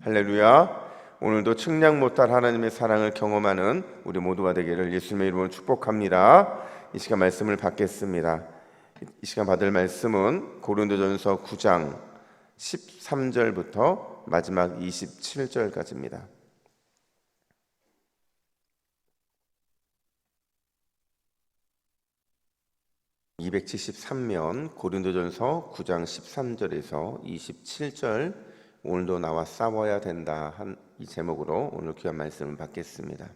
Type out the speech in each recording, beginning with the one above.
할렐루야. 오늘도 측량 못할 하나님의 사랑을 경험하는 우리 모두가 되기를 예수님의 이름으로 축복합니다. 이 시간 말씀을 받겠습니다. 이 시간 받을 말씀은 고린도전서 9장 13절부터 마지막 27절까지입니다. (273면) 고린도전서 9장 13절에서 27절, 오늘도 나와 싸워야 된다 한 이 제목으로 오늘 귀한 말씀을 받겠습니다.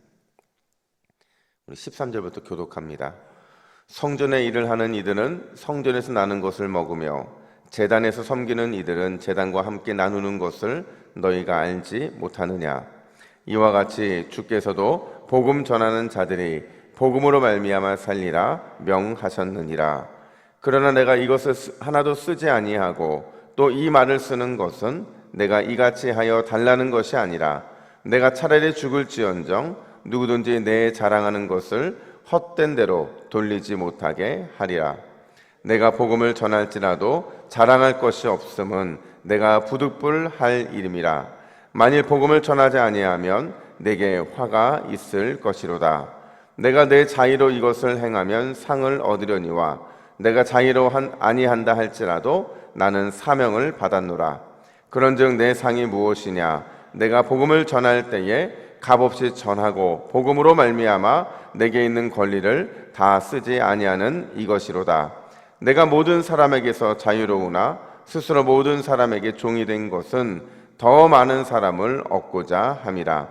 우리 13절부터 교독합니다. 성전의 일을 하는 이들은 성전에서 나는 것을 먹으며 제단에서 섬기는 이들은 제단과 함께 나누는 것을 너희가 알지 못하느냐. 이와 같이 주께서도 복음 전하는 자들이 복음으로 말미암아 살리라 명하셨느니라. 그러나 내가 이것을 하나도 쓰지 아니하고 또 이 말을 쓰는 것은 내가 이같이 하여 달라는 것이 아니라 내가 차라리 죽을지언정 누구든지 내 자랑하는 것을 헛된 대로 돌리지 못하게 하리라. 내가 복음을 전할지라도 자랑할 것이 없음은 내가 부득불할 일임이라. 만일 복음을 전하지 아니하면 내게 화가 있을 것이로다. 내가 내 자의로 이것을 행하면 상을 얻으려니와 내가 자의로 아니한다 할지라도 나는 사명을 받았노라. 그런즉 내 상이 무엇이냐? 내가 복음을 전할 때에 값없이 전하고 복음으로 말미암아 내게 있는 권리를 다 쓰지 아니하는 이것이로다. 내가 모든 사람에게서 자유로우나 스스로 모든 사람에게 종이 된 것은 더 많은 사람을 얻고자 함이라.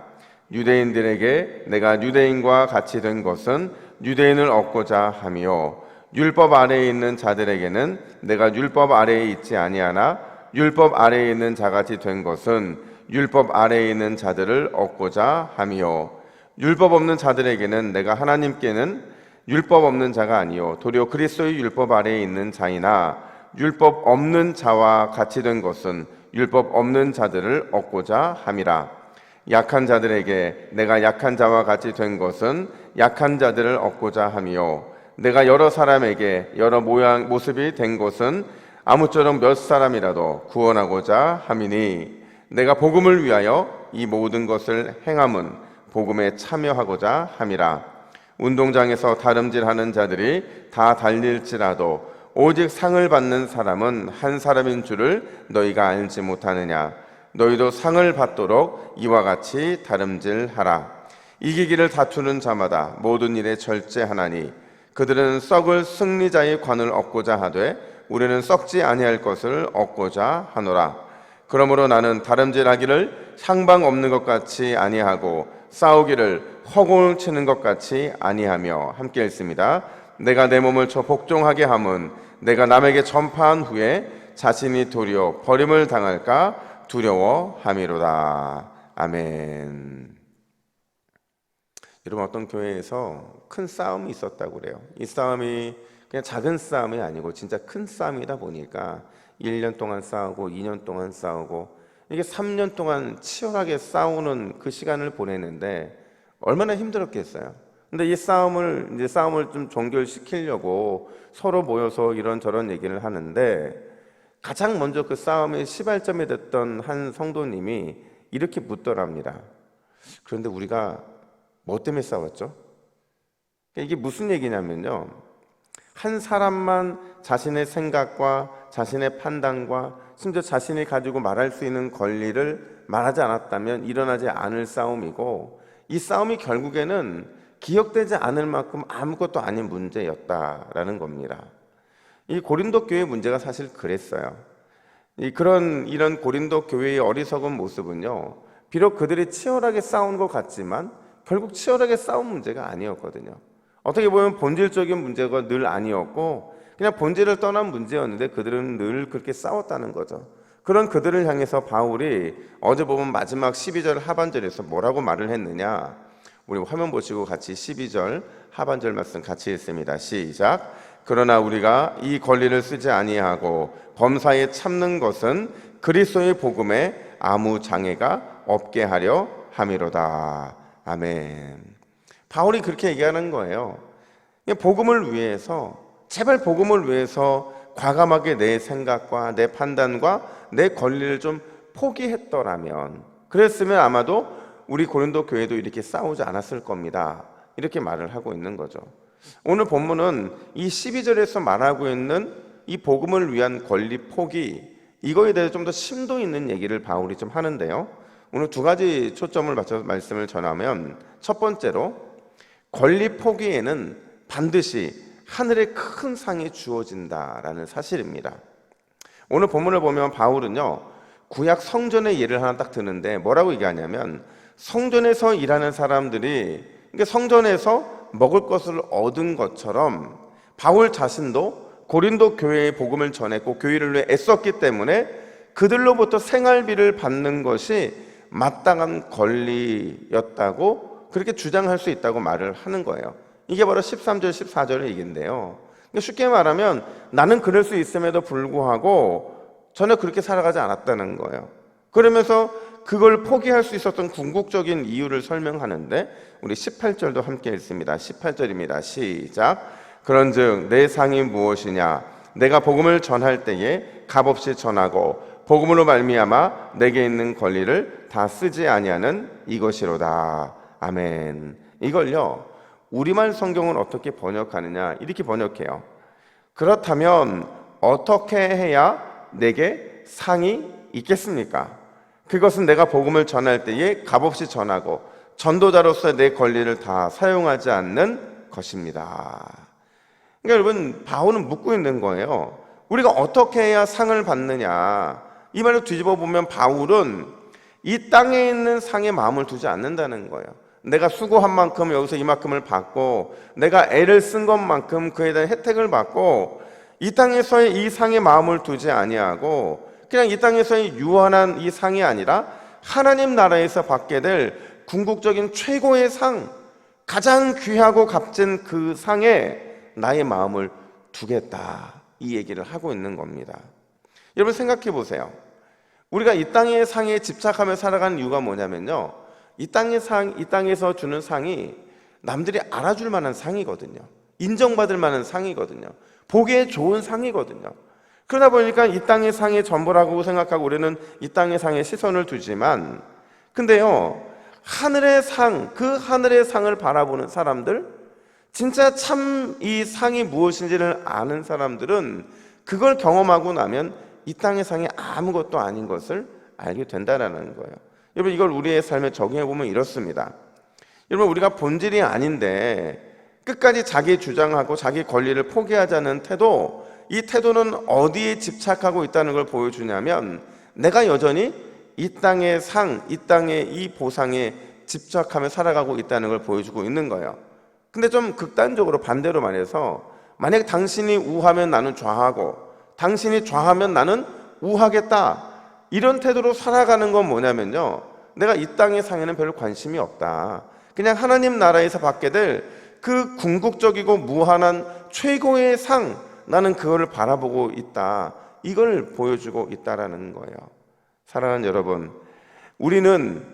유대인들에게 내가 유대인과 같이 된 것은 유대인을 얻고자 함이요, 율법 아래에 있는 자들에게는 내가 율법 아래에 있지 아니하나 율법 아래에 있는 자같이 된 것은 율법 아래에 있는 자들을 얻고자 함이요, 율법 없는 자들에게는 내가 하나님께는 율법 없는 자가 아니요 도리어 그리스도의 율법 아래에 있는 자이나 율법 없는 자와 같이 된 것은 율법 없는 자들을 얻고자 함이라. 약한 자들에게 내가 약한 자와 같이 된 것은 약한 자들을 얻고자 함이요, 내가 여러 사람에게 여러 모습이 된 것은 아무쪼록 몇 사람이라도 구원하고자 함이니 내가 복음을 위하여 이 모든 것을 행함은 복음에 참여하고자 함이라. 운동장에서 다름질하는 자들이 다 달릴지라도 오직 상을 받는 사람은 한 사람인 줄을 너희가 알지 못하느냐. 너희도 상을 받도록 이와 같이 다름질하라. 이기기를 다투는 자마다 모든 일에 절제하나니 그들은 썩을 승리자의 관을 얻고자 하되 우리는 썩지 아니할 것을 얻고자 하노라. 그러므로 나는 다름질하기를 향방 없는 것 같이 아니하고 싸우기를 허공을 치는 것 같이 아니하며, 함께 읽습니다. 내가 내 몸을 복종하게 함은 내가 남에게 전파한 후에 자신이 도리어 버림을 당할까 두려워함이로다. 아멘. 여러분, 어떤 교회에서 큰 싸움이 있었다고 그래요. 이 싸움이 그냥 작은 싸움이 아니고 진짜 큰 싸움이다 보니까 1년 동안 싸우고 2년 동안 싸우고 이게 3년 동안 치열하게 싸우는 그 시간을 보내는데 얼마나 힘들었겠어요. 근데 이 싸움을 좀 종결시키려고 서로 모여서 이런저런 얘기를 하는데, 가장 먼저 그 싸움의 시발점이 됐던 한 성도님이 이렇게 묻더랍니다. 그런데 우리가 뭐 때문에 싸웠죠? 이게 무슨 얘기냐면요, 한 사람만 자신의 생각과 자신의 판단과 심지어 자신이 가지고 말할 수 있는 권리를 말하지 않았다면 일어나지 않을 싸움이고, 이 싸움이 결국에는 기억되지 않을 만큼 아무것도 아닌 문제였다라는 겁니다. 이 고린도 교회의 문제가 사실 그랬어요. 이런 고린도 교회의 어리석은 모습은요, 비록 그들이 치열하게 싸운 것 같지만 결국 치열하게 싸운 문제가 아니었거든요. 어떻게 보면 본질적인 문제가 늘 아니었고 그냥 본질을 떠난 문제였는데 그들은 늘 그렇게 싸웠다는 거죠. 그런 그들을 향해서 바울이 어제 보면 마지막 12절 하반절에서 뭐라고 말을 했느냐, 우리 화면 보시고 같이 12절 하반절 말씀 같이 읽습니다. 시작. 그러나 우리가 이 권리를 쓰지 아니하고 범사에 참는 것은 그리스도의 복음에 아무 장애가 없게 하려 함이로다. 아멘. 바울이 그렇게 얘기하는 거예요. 복음을 위해서, 제발 복음을 위해서 과감하게 내 생각과 내 판단과 내 권리를 좀 포기했더라면 그랬으면 아마도 우리 고린도 교회도 이렇게 싸우지 않았을 겁니다. 이렇게 말을 하고 있는 거죠. 오늘 본문은 이 12절에서 말하고 있는 이 복음을 위한 권리 포기, 이거에 대해서 좀 더 심도 있는 얘기를 바울이 좀 하는데요. 오늘 두 가지 초점을 맞춰서 말씀을 전하면, 첫 번째로 권리 포기에는 반드시 하늘의 큰 상이 주어진다라는 사실입니다. 오늘 본문을 보면 바울은요, 구약 성전의 예를 하나 딱 드는데 뭐라고 얘기하냐면, 성전에서 일하는 사람들이, 그러니까 성전에서 먹을 것을 얻은 것처럼 바울 자신도 고린도 교회에 복음을 전했고 교회를 위해 애썼기 때문에 그들로부터 생활비를 받는 것이 마땅한 권리였다고 그렇게 주장할 수 있다고 말을 하는 거예요. 이게 바로 13절 14절의 얘기인데요. 그러니까 쉽게 말하면 나는 그럴 수 있음에도 불구하고 전혀 그렇게 살아가지 않았다는 거예요. 그러면서 그걸 포기할 수 있었던 궁극적인 이유를 설명하는데, 우리 18절도 함께 읽습니다. 18절입니다. 시작. 그런즉 내 상이 무엇이냐? 내가 복음을 전할 때에 값없이 전하고 복음으로 말미암아 내게 있는 권리를 다 쓰지 아니하는 이것이로다. 아멘. 이걸요, 우리말 성경은 어떻게 번역하느냐? 이렇게 번역해요. 그렇다면 어떻게 해야 내게 상이 있겠습니까? 그것은 내가 복음을 전할 때에 값없이 전하고 전도자로서 내 권리를 다 사용하지 않는 것입니다. 그러니까 여러분, 바울은 묻고 있는 거예요. 우리가 어떻게 해야 상을 받느냐? 이 말을 뒤집어 보면 바울은 이 땅에 있는 상에 마음을 두지 않는다는 거예요. 내가 수고한 만큼 여기서 이만큼을 받고 내가 애를 쓴 것만큼 그에 대한 혜택을 받고 이 땅에서의 이 상에 마음을 두지 아니하고 그냥 이 땅에서의 유한한 이 상이 아니라 하나님 나라에서 받게 될 궁극적인 최고의 상, 가장 귀하고 값진 그 상에 나의 마음을 두겠다, 이 얘기를 하고 있는 겁니다. 여러분 생각해 보세요. 우리가 이 땅의 상에 집착하며 살아가는 이유가 뭐냐면요, 이 땅에서 주는 상이 남들이 알아줄 만한 상이거든요. 인정받을 만한 상이거든요. 보기에 좋은 상이거든요. 그러다 보니까 이 땅의 상이 전부라고 생각하고 우리는 이 땅의 상에 시선을 두지만, 근데요, 하늘의 상, 그 하늘의 상을 바라보는 사람들, 진짜 참 이 상이 무엇인지를 아는 사람들은 그걸 경험하고 나면 이 땅의 상이 아무것도 아닌 것을 알게 된다는 거예요. 여러분, 이걸 우리의 삶에 적용해 보면 이렇습니다. 여러분, 우리가 본질이 아닌데 끝까지 자기 주장하고 자기 권리를 포기하자는 태도, 이 태도는 어디에 집착하고 있다는 걸 보여주냐면 내가 여전히 이 땅의 상, 이 땅의 이 보상에 집착하며 살아가고 있다는 걸 보여주고 있는 거예요. 근데 좀 극단적으로 반대로 말해서, 만약 당신이 우하면 나는 좌하고 당신이 좌하면 나는 우하겠다, 이런 태도로 살아가는 건 뭐냐면요, 내가 이 땅의 상에는 별로 관심이 없다, 그냥 하나님 나라에서 받게 될 그 궁극적이고 무한한 최고의 상, 나는 그거를 바라보고 있다, 이걸 보여주고 있다라는 거예요. 사랑하는 여러분, 우리는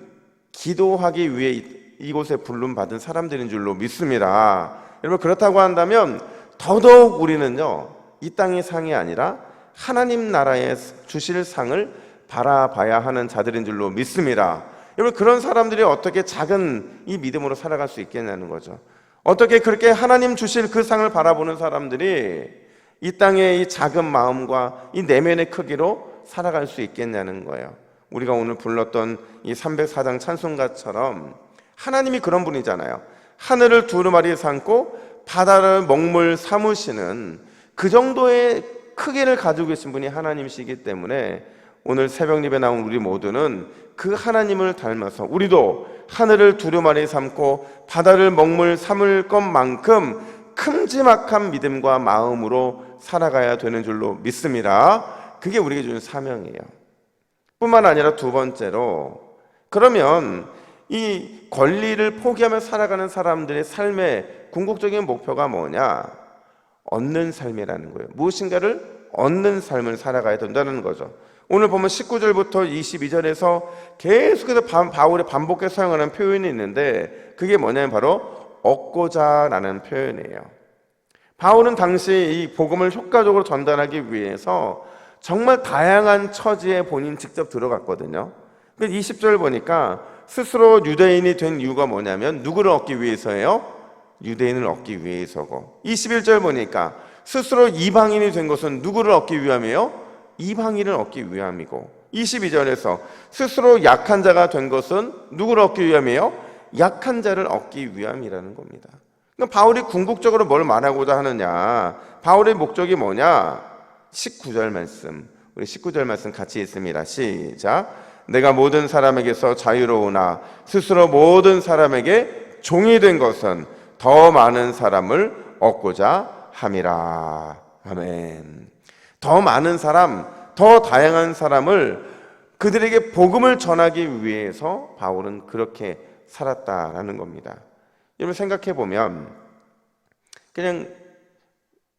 기도하기 위해 이곳에 부름받은 사람들인 줄로 믿습니다. 여러분, 그렇다고 한다면 더더욱 우리는요, 이 땅의 상이 아니라 하나님 나라에 주실 상을 바라봐야 하는 자들인 줄로 믿습니다. 여러분, 그런 사람들이 어떻게 작은 이 믿음으로 살아갈 수 있겠냐는 거죠. 어떻게 그렇게 하나님 주실 그 상을 바라보는 사람들이 이 땅의 이 작은 마음과 이 내면의 크기로 살아갈 수 있겠냐는 거예요. 우리가 오늘 불렀던 이 304장 찬송가처럼 하나님이 그런 분이잖아요. 하늘을 두루마리 삼고 바다를 먹물 삼으시는 그 정도의 크기를 가지고 계신 분이 하나님이시기 때문에 오늘 새벽 예배 나온 우리 모두는 그 하나님을 닮아서 우리도 하늘을 두루마리 삼고 바다를 먹물 삼을 것만큼 큼지막한 믿음과 마음으로 살아가야 되는 줄로 믿습니다. 그게 우리에게 주는 사명이에요. 뿐만 아니라 두 번째로, 그러면 이 권리를 포기하며 살아가는 사람들의 삶의 궁극적인 목표가 뭐냐? 얻는 삶이라는 거예요. 무엇인가를 얻는 삶을 살아가야 된다는 거죠. 오늘 보면 19절부터 22절에서 계속해서 바울이 반복해서 사용하는 표현이 있는데, 그게 뭐냐면 바로 얻고자 라는 표현이에요. 바울은 당시 이 복음을 효과적으로 전달하기 위해서 정말 다양한 처지에 본인 직접 들어갔거든요. 20절 보니까 스스로 유대인이 된 이유가 뭐냐면 누구를 얻기 위해서예요? 유대인을 얻기 위해서고, 21절 보니까 스스로 이방인이 된 것은 누구를 얻기 위함이에요? 이방인을 얻기 위함이고, 22절에서 스스로 약한 자가 된 것은 누구를 얻기 위함이에요? 약한 자를 얻기 위함이라는 겁니다. 그러니까 바울이 궁극적으로 뭘 말하고자 하느냐, 바울의 목적이 뭐냐? 19절 말씀, 우리 19절 말씀 같이 읽습니다. 시작. 내가 모든 사람에게서 자유로우나 스스로 모든 사람에게 종이 된 것은 더 많은 사람을 얻고자 함이라. 아멘. 더 많은 사람, 더 다양한 사람을 그들에게 복음을 전하기 위해서 바울은 그렇게 살았다라는 겁니다. 여러분 생각해 보면 그냥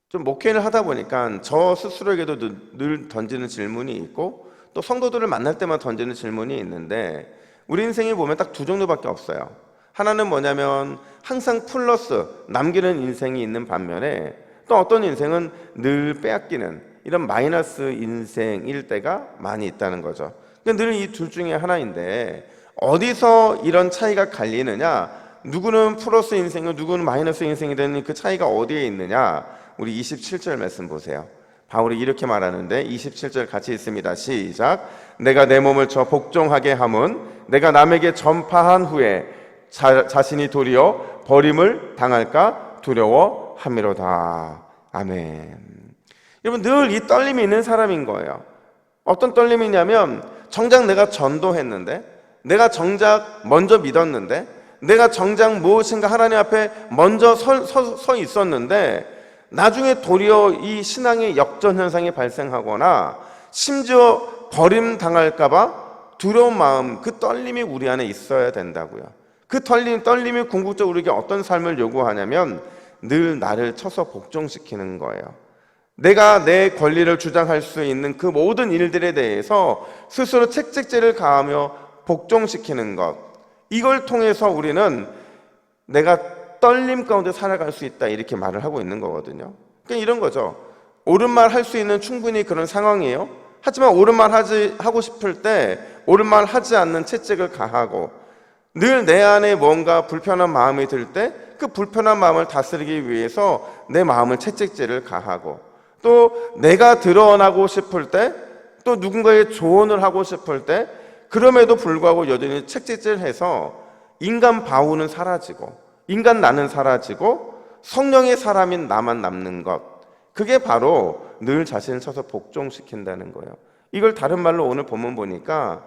좀 목회를 하다 보니까 저 스스로에게도 늘 던지는 질문이 있고, 또 성도들을 만날 때만 던지는 질문이 있는데, 우리 인생에 보면 딱 두 종류밖에 없어요. 하나는 뭐냐면 항상 플러스 남기는 인생이 있는 반면에, 또 어떤 인생은 늘 빼앗기는 이런 마이너스 인생일 때가 많이 있다는 거죠. 그러니까 늘 이 둘 중에 하나인데, 어디서 이런 차이가 갈리느냐, 누구는 플러스 인생이고 누구는 마이너스 인생이 되는 그 차이가 어디에 있느냐, 우리 27절 말씀 보세요. 바울이 이렇게 말하는데 27절 같이 읽습니다. 시작. 내가 내 몸을 저 복종하게 함은 내가 남에게 전파한 후에 자신이 도리어 버림을 당할까 두려워함이로다. 아멘. 여러분 늘 이 떨림이 있는 사람인 거예요. 어떤 떨림이냐면, 정작 내가 전도했는데, 내가 정작 먼저 믿었는데, 내가 정작 무엇인가 하나님 앞에 먼저 서 있었는데, 나중에 도리어 이 신앙의 역전 현상이 발생하거나 심지어 버림당할까봐 두려운 마음, 그 떨림이 우리 안에 있어야 된다고요. 그 떨림이 궁극적으로 우리에게 어떤 삶을 요구하냐면 늘 나를 쳐서 복종시키는 거예요. 내가 내 권리를 주장할 수 있는 그 모든 일들에 대해서 스스로 책책제를 가하며 복종시키는 것, 이걸 통해서 우리는 내가 떨림 가운데 살아갈 수 있다, 이렇게 말을 하고 있는 거거든요. 그러니까 이런 거죠. 옳은 말 할 수 있는 충분히 그런 상황이에요. 하지만 옳은 말 하고 싶을 때 옳은 말 하지 않는 채찍을 가하고, 늘 내 안에 뭔가 불편한 마음이 들 때 그 불편한 마음을 다스리기 위해서 내 마음을 채찍질을 가하고, 또 내가 드러나고 싶을 때, 또 누군가의 조언을 하고 싶을 때 그럼에도 불구하고 여전히 채찍질해서 인간 바우는 사라지고 인간 나는 사라지고 성령의 사람인 나만 남는 것, 그게 바로 늘 자신을 쳐서 복종시킨다는 거예요. 이걸 다른 말로 오늘 본문 보니까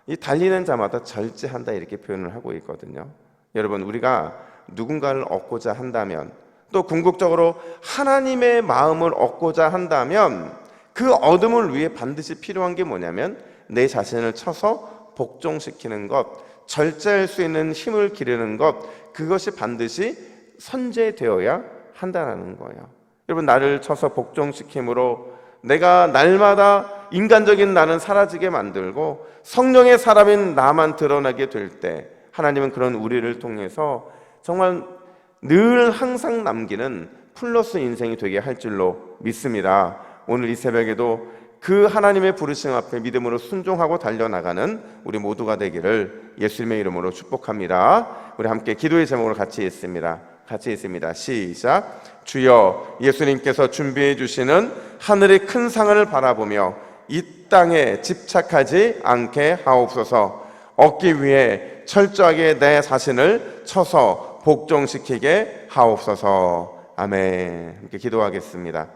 이 달리는 자마다 절제한다, 이렇게 표현을 하고 있거든요. 여러분, 우리가 누군가를 얻고자 한다면, 또 궁극적으로 하나님의 마음을 얻고자 한다면 그 얻음을 위해 반드시 필요한 게 뭐냐면 내 자신을 쳐서 복종시키는 것, 절제할 수 있는 힘을 기르는 것, 그것이 반드시 선제되어야 한다는 거예요. 여러분, 나를 쳐서 복종시킴으로 내가 날마다 인간적인 나는 사라지게 만들고 성령의 사람인 나만 드러나게 될 때, 하나님은 그런 우리를 통해서 정말 늘 항상 남기는 플러스 인생이 되게 할 줄로 믿습니다. 오늘 이 새벽에도 그 하나님의 부르심 앞에 믿음으로 순종하고 달려나가는 우리 모두가 되기를 예수님의 이름으로 축복합니다. 우리 함께 기도의 제목으로 같이 읽습니다. 시작. 주여, 예수님께서 준비해 주시는 하늘의 큰 상을 바라보며 이 땅에 집착하지 않게 하옵소서. 얻기 위해 철저하게 내 자신을 쳐서 복종시키게 하옵소서. 아멘. 함께 기도하겠습니다.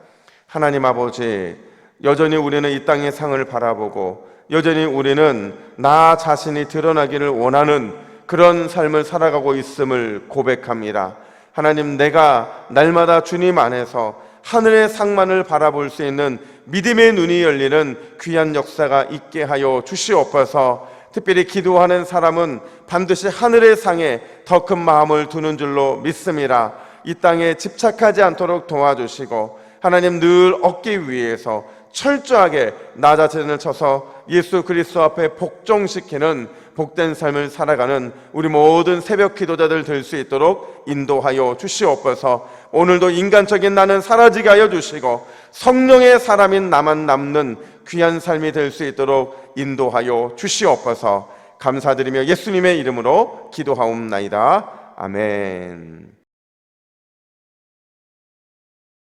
하나님 아버지, 여전히 우리는 이 땅의 상을 바라보고 여전히 우리는 나 자신이 드러나기를 원하는 그런 삶을 살아가고 있음을 고백합니다. 하나님, 내가 날마다 주님 안에서 하늘의 상만을 바라볼 수 있는 믿음의 눈이 열리는 귀한 역사가 있게 하여 주시옵소서. 특별히 기도하는 사람은 반드시 하늘의 상에 더 큰 마음을 두는 줄로 믿습니다. 이 땅에 집착하지 않도록 도와주시고, 하나님, 늘 얻기 위해서 철저하게 나 자신을 쳐서 예수 그리스도 앞에 복종시키는 복된 삶을 살아가는 우리 모든 새벽 기도자들 될 수 있도록 인도하여 주시옵소서. 오늘도 인간적인 나는 사라지게 하여 주시고 성령의 사람인 나만 남는 귀한 삶이 될 수 있도록 인도하여 주시옵소서. 감사드리며 예수님의 이름으로 기도하옵나이다. 아멘.